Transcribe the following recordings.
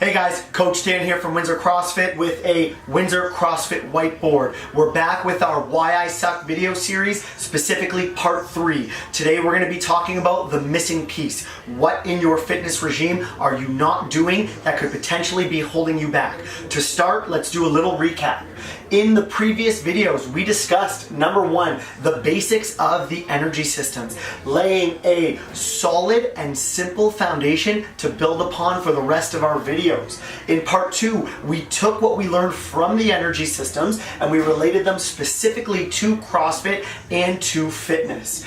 Hey guys, Coach Dan here from Windsor CrossFit with a Windsor CrossFit whiteboard. We're back with our Why I Suck video series, specifically part 3. Today we're going to be talking about the missing piece. What in your fitness regime are you not doing that could potentially be holding you back? To start, let's do a little recap. In the previous videos, we discussed, number 1, the basics of the energy systems, laying a solid and simple foundation to build upon for the rest of our videos. In part 2, we took what we learned from the energy systems and we related them specifically to CrossFit and to fitness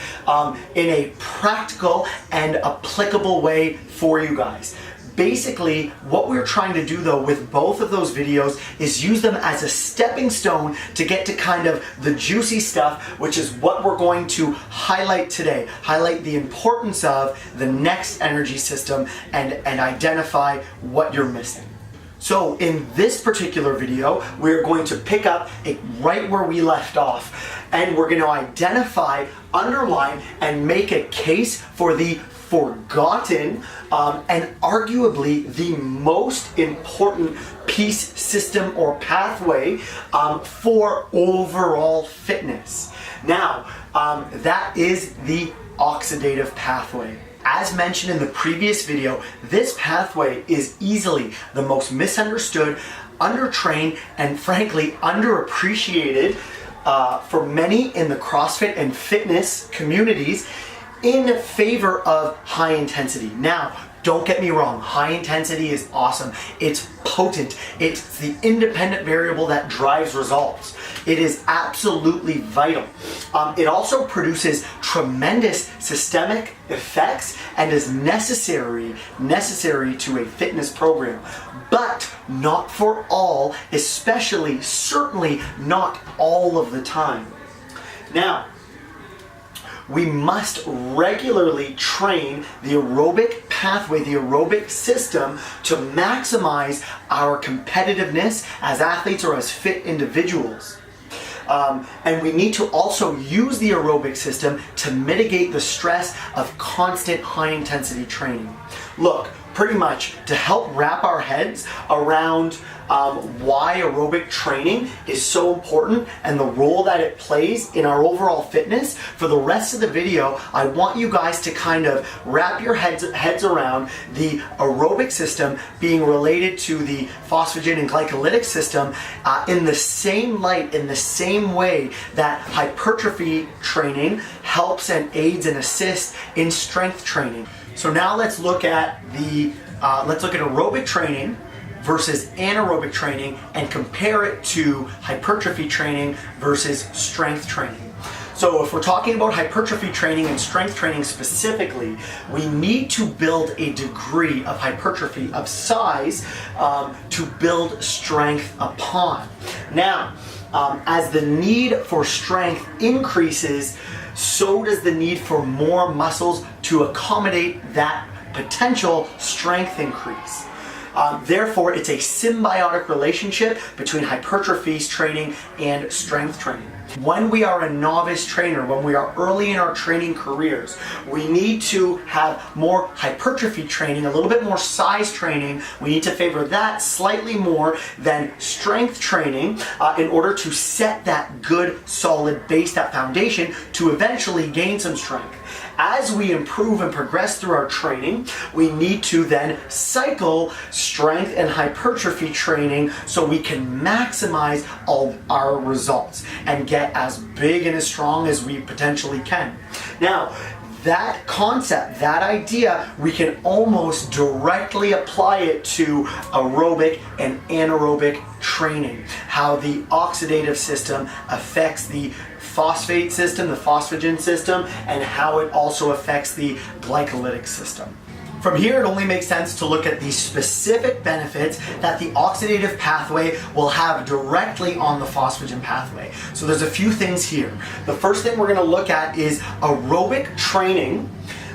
in a practical and applicable way for you guys. Basically, what we're trying to do though with both of those videos is use them as a stepping stone to get to kind of the juicy stuff, which is what we're going to highlight today. Highlight the importance of the next energy system and identify what you're missing. So in this particular video, we're going to pick up right where we left off, and we're going to identify, underline, and make a case for the forgotten and arguably the most important piece, system, or pathway for overall fitness. Now, that is the oxidative pathway. As mentioned in the previous video, this pathway is easily the most misunderstood, undertrained, and frankly underappreciated for many in the CrossFit and fitness communities in favor of high intensity. Now, don't get me wrong, high intensity is awesome. It's potent. It's the independent variable that drives results. It is absolutely vital. It also produces tremendous systemic effects and is necessary to a fitness program, but not for all, especially, certainly not all of the time. Now, we must regularly train the aerobic pathway, the aerobic system, to maximize our competitiveness as athletes or as fit individuals. And we need to also use the aerobic system to mitigate the stress of constant high intensity training. Look, pretty much to help wrap our heads around why aerobic training is so important and the role that it plays in our overall fitness, for the rest of the video, I want you guys to kind of wrap your heads around the aerobic system being related to the phosphagen and glycolytic system in the same light, in the same way that hypertrophy training helps and aids and assists in strength training. So now let's look at aerobic training versus anaerobic training and compare it to hypertrophy training versus strength training. So if we're talking about hypertrophy training and strength training specifically, we need to build a degree of hypertrophy of size to build strength upon. Now, as the need for strength increases, so does the need for more muscles to accommodate that potential strength increase. Therefore, it's a symbiotic relationship between hypertrophy training and strength training. When we are a novice trainer, when we are early in our training careers, we need to have more hypertrophy training, a little bit more size training. We need to favor that slightly more than strength training in order to set that good, solid base, that foundation, to eventually gain some strength. As we improve and progress through our training, we need to then cycle strength and hypertrophy training so we can maximize all our results and get as big and as strong as we potentially can. Now, that concept, that idea, we can almost directly apply it to aerobic and anaerobic training. How the oxidative system affects the phosphate system, the phosphagen system, and how it also affects the glycolytic system. From here, it only makes sense to look at the specific benefits that the oxidative pathway will have directly on the phosphagen pathway. So there's a few things here. The first thing we're going to look at is aerobic training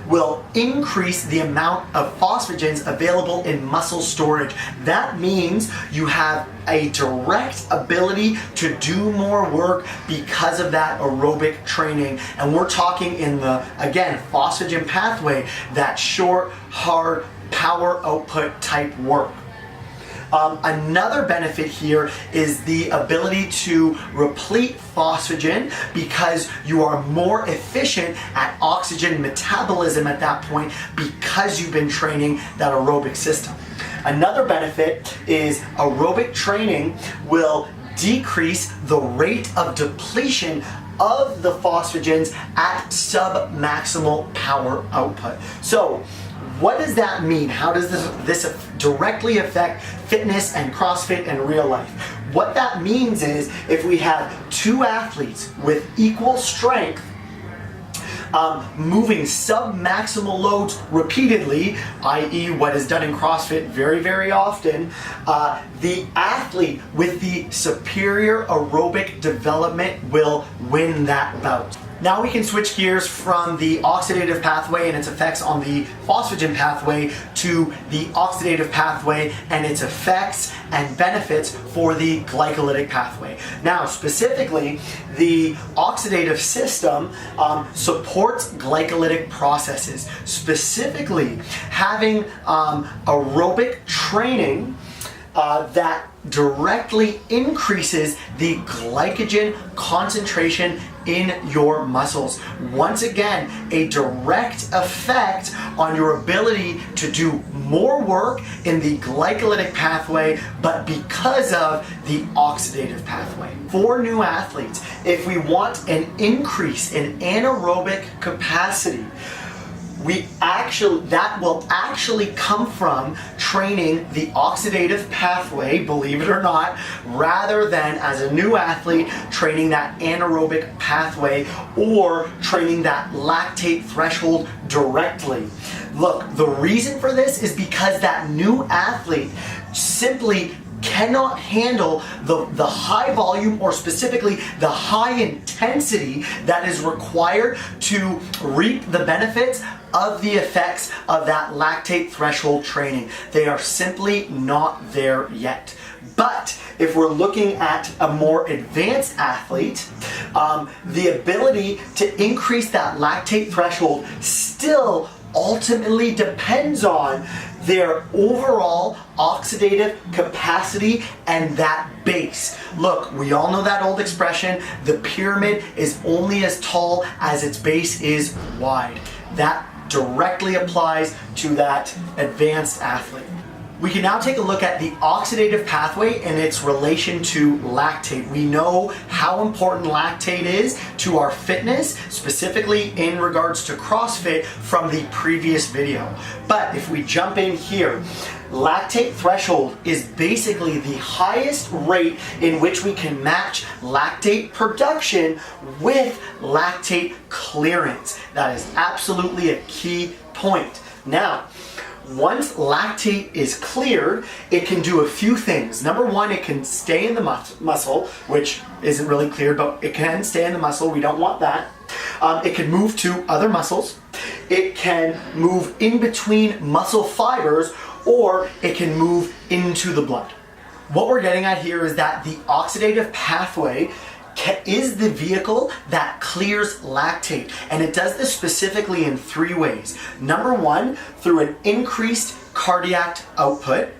will increase the amount of phosphagens available in muscle storage. That means you have a direct ability to do more work because of that aerobic training. And we're talking in the, again, phosphagen pathway, that short, hard, power output type work. Another benefit here is the ability to replete phosphagen because you are more efficient at oxygen metabolism at that point because you've been training that aerobic system. Another benefit is aerobic training will decrease the rate of depletion of the phosphagens at sub-maximal power output. So what does that mean? How does this directly affect fitness and CrossFit and real life? What that means is if we have two athletes with equal strength moving sub-maximal loads repeatedly, i.e. what is done in CrossFit very, very often, the athlete with the superior aerobic development will win that bout. Now we can switch gears from the oxidative pathway and its effects on the phosphagen pathway to the oxidative pathway and its effects and benefits for the glycolytic pathway. Now, specifically, the oxidative system supports glycolytic processes. Specifically, having aerobic training that directly increases the glycogen concentration in your muscles. Once again, a direct effect on your ability to do more work in the glycolytic pathway, but because of the oxidative pathway. For new athletes, if we want an increase in anaerobic capacity, that will actually come from training the oxidative pathway, believe it or not, rather than as a new athlete training that anaerobic pathway or training that lactate threshold directly. Look, the reason for this is because that new athlete simply cannot handle the high volume, or specifically the high intensity that is required to reap the benefits of the effects of that lactate threshold training. They are simply not there yet. But if we're looking at a more advanced athlete, the ability to increase that lactate threshold still ultimately depends on their overall oxidative capacity and that base. Look, we all know that old expression, the pyramid is only as tall as its base is wide. That directly applies to that advanced athlete. We can now take a look at the oxidative pathway and its relation to lactate. We know how important lactate is to our fitness, specifically in regards to CrossFit from the previous video. But if we jump in here, lactate threshold is basically the highest rate in which we can match lactate production with lactate clearance. That is absolutely a key point. Now, once lactate is cleared, it can do a few things. Number one, it can stay in the muscle, which isn't really cleared, but it can stay in the muscle. We don't want that. It can move to other muscles. It can move in between muscle fibers, or it can move into the blood. What we're getting at here is that the oxidative pathway is the vehicle that clears lactate, and it does this specifically in three ways. Number one, through an increased cardiac output.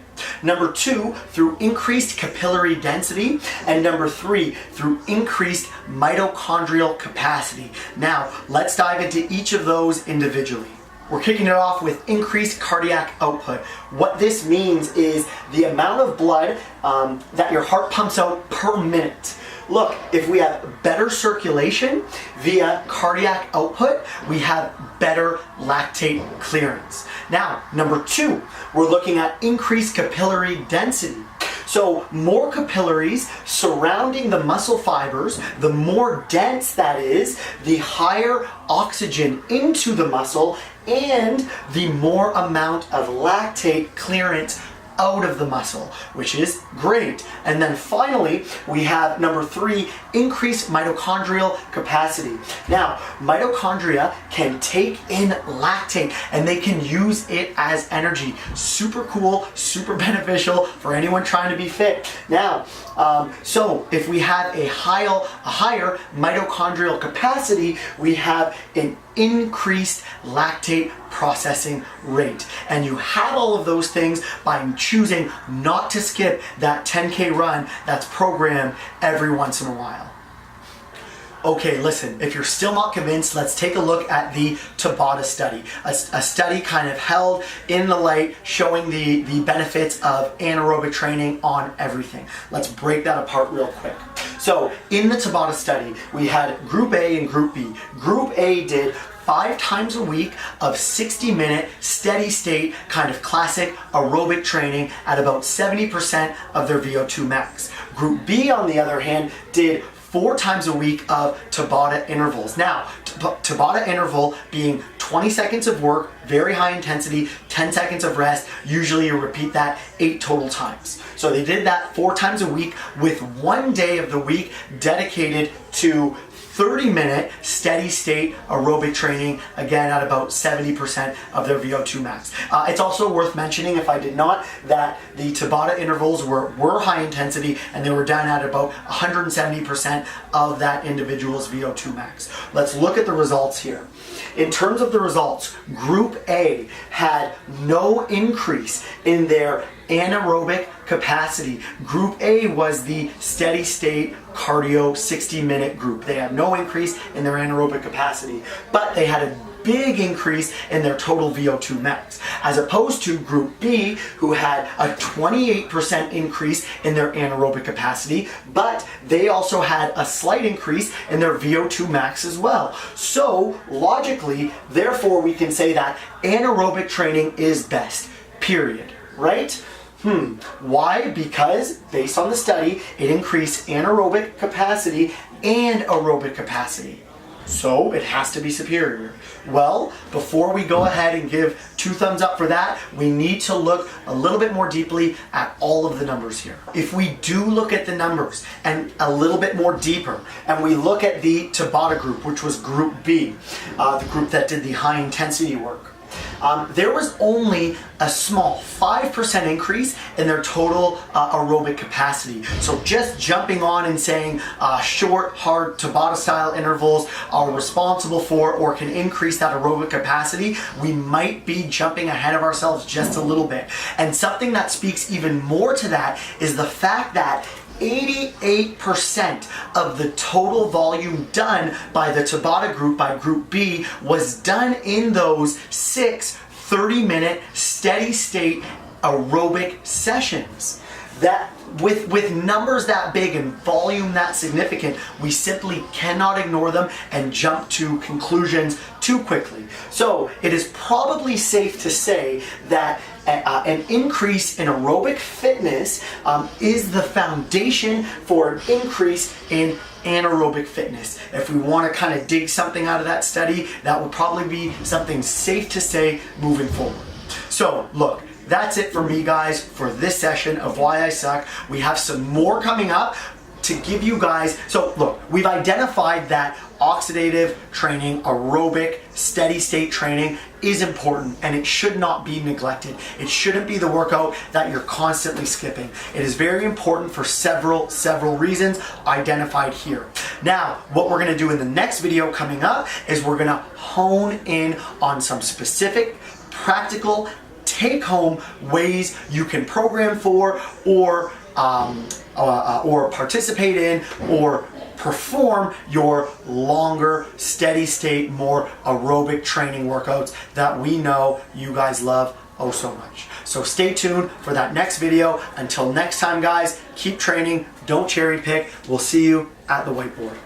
Number two, through increased capillary density. And number three, through increased mitochondrial capacity. Now, let's dive into each of those individually. We're kicking it off with increased cardiac output. What this means is the amount of blood that your heart pumps out per minute. Look, if we have better circulation via cardiac output, we have better lactate clearance. Now, number two, we're looking at increased capillary density. So more capillaries surrounding the muscle fibers, the more dense that is, the higher oxygen into the muscle and the more amount of lactate clearance out of the muscle, which is great. And then finally, we have number three, increased mitochondrial capacity. Now, mitochondria can take in lactate and they can use it as energy. Super cool, super beneficial for anyone trying to be fit. Now, so if we have a higher mitochondrial capacity, we have an increased lactate processing rate. And you have all of those things by choosing not to skip that 10K run that's programmed every once in a while. Okay, listen, if you're still not convinced, let's take a look at the Tabata study. A study kind of held in the light showing the benefits of anaerobic training on everything. Let's break that apart real quick. So in the Tabata study, we had Group A and Group B. Group A did 5 times a week of 60-minute steady state kind of classic aerobic training at about 70% of their VO2 max. Group B, on the other hand, did 4 times a week of Tabata intervals. Now, Tabata interval being 20 seconds of work, very high intensity, 10 seconds of rest. Usually you repeat that 8 total times. So they did that 4 times a week with 1 day of the week dedicated to 30-minute steady state aerobic training, again at about 70% of their VO2 max. It's also worth mentioning, if I did not, that the Tabata intervals were high intensity and they were done at about 170% of that individual's VO2 max. Let's look at the results here. In terms of the results, Group A had no increase in their anaerobic capacity. Group A was the steady state cardio 60-minute group. They had no increase in their anaerobic capacity, but they had a big increase in their total VO2 max, as opposed to Group B, who had a 28% increase in their anaerobic capacity, but they also had a slight increase in their VO2 max as well. So logically, therefore, we can say that anaerobic training is best, period, right? Why? Because based on the study, it increased anaerobic capacity and aerobic capacity. So it has to be superior. Well, before we go ahead and give 2 thumbs up for that, we need to look a little bit more deeply at all of the numbers here. If we do look at the numbers and a little bit more deeper, and we look at the Tabata group, which was Group B, the group that did the high intensity work, there was only a small 5% increase in their total aerobic capacity. So just jumping on and saying short, hard Tabata style intervals are responsible for or can increase that aerobic capacity, we might be jumping ahead of ourselves just a little bit. And something that speaks even more to that is the fact that 88% of the total volume done by the Tabata group, by Group B, was done in those 6 30-minute steady state aerobic sessions. That with numbers that big and volume that significant, we simply cannot ignore them and jump to conclusions too quickly. So it is probably safe to say that an increase in aerobic fitness is the foundation for an increase in anaerobic fitness. If we want to kind of dig something out of that study, that would probably be something safe to say moving forward. So look, that's it for me, guys, for this session of Why I Suck. We have some more coming up to give you guys. So look, we've identified that oxidative training, aerobic, steady state training is important and it should not be neglected. It shouldn't be the workout that you're constantly skipping. It is very important for several reasons identified here. Now, what we're gonna do in the next video coming up is we're gonna hone in on some specific practical take-home ways you can program for or participate in or perform your longer, steady state, more aerobic training workouts that we know you guys love oh so much. So stay tuned for that next video. Until next time, guys, keep training, don't cherry pick. We'll see you at the whiteboard.